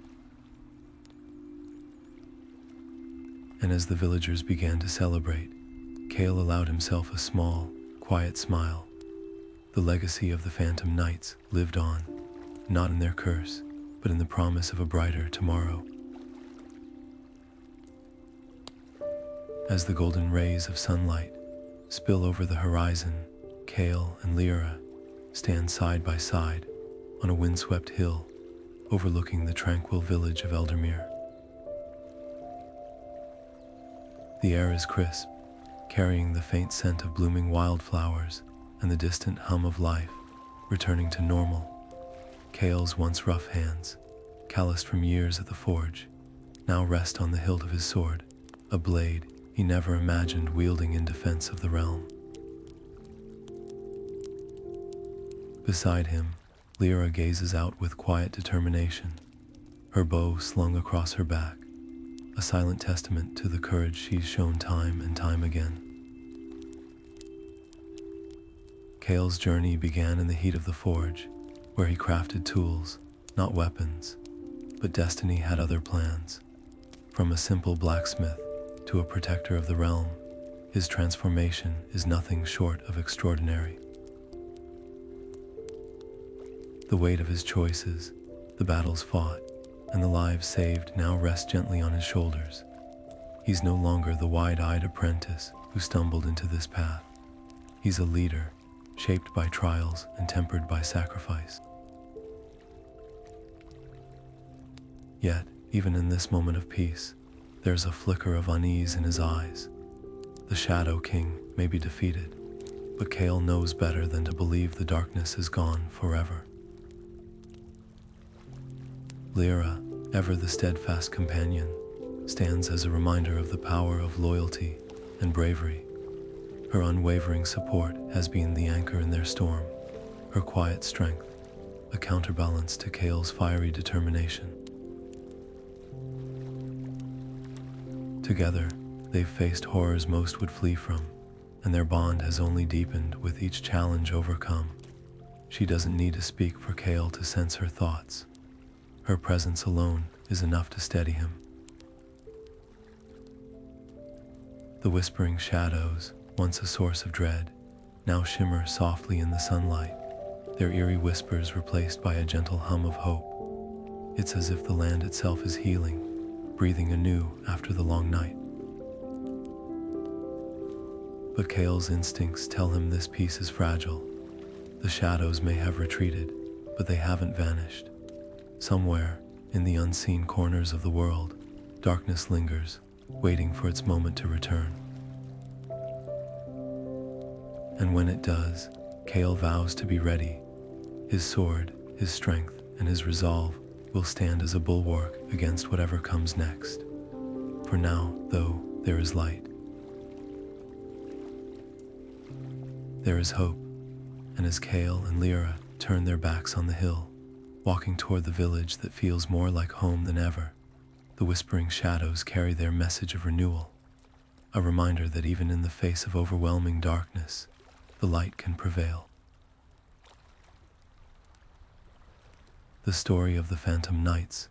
And as the villagers began to celebrate, Kale allowed himself a small, quiet smile. The legacy of the Phantom Knights lived on, not in their curse, but in the promise of a brighter tomorrow. As the golden rays of sunlight spill over the horizon, Kale and Lyra stand side by side on a windswept hill overlooking the tranquil village of Eldermere. The air is crisp, carrying the faint scent of blooming wildflowers and the distant hum of life returning to normal. Kale's once rough hands, calloused from years at the forge, now rest on the hilt of his sword, a blade he never imagined wielding in defense of the realm. Beside him, Lyra gazes out with quiet determination, her bow slung across her back, a silent testament to the courage she's shown time and time again. Kale's journey began in the heat of the forge, where he crafted tools, not weapons, but destiny had other plans. From a simple blacksmith to a protector of the realm, his transformation is nothing short of extraordinary. The weight of his choices, the battles fought, and the lives saved now rest gently on his shoulders. He's no longer the wide-eyed apprentice who stumbled into this path. He's a leader, shaped by trials and tempered by sacrifice. Yet, even in this moment of peace, there's a flicker of unease in his eyes. The Shadow King may be defeated, but Kale knows better than to believe the darkness is gone forever. Lyra, ever the steadfast companion, stands as a reminder of the power of loyalty and bravery. Her unwavering support has been the anchor in their storm, her quiet strength, a counterbalance to Kale's fiery determination. Together, they've faced horrors most would flee from, and their bond has only deepened with each challenge overcome. She doesn't need to speak for Kale to sense her thoughts. Her presence alone is enough to steady him. The whispering shadows, once a source of dread, now shimmer softly in the sunlight, their eerie whispers replaced by a gentle hum of hope. It's as if the land itself is healing, breathing anew after the long night. But Kale's instincts tell him this peace is fragile. The shadows may have retreated, but they haven't vanished. Somewhere, in the unseen corners of the world, darkness lingers, waiting for its moment to return. And when it does, Kale vows to be ready. His sword, his strength, and his resolve will stand as a bulwark against whatever comes next. For now, though, there is light. There is hope, and as Kale and Lyra turn their backs on the hill, walking toward the village that feels more like home than ever, the whispering shadows carry their message of renewal, a reminder that even in the face of overwhelming darkness, the light can prevail. The story of the Phantom Knights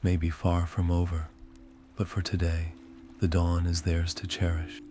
may be far from over, but for today, the dawn is theirs to cherish.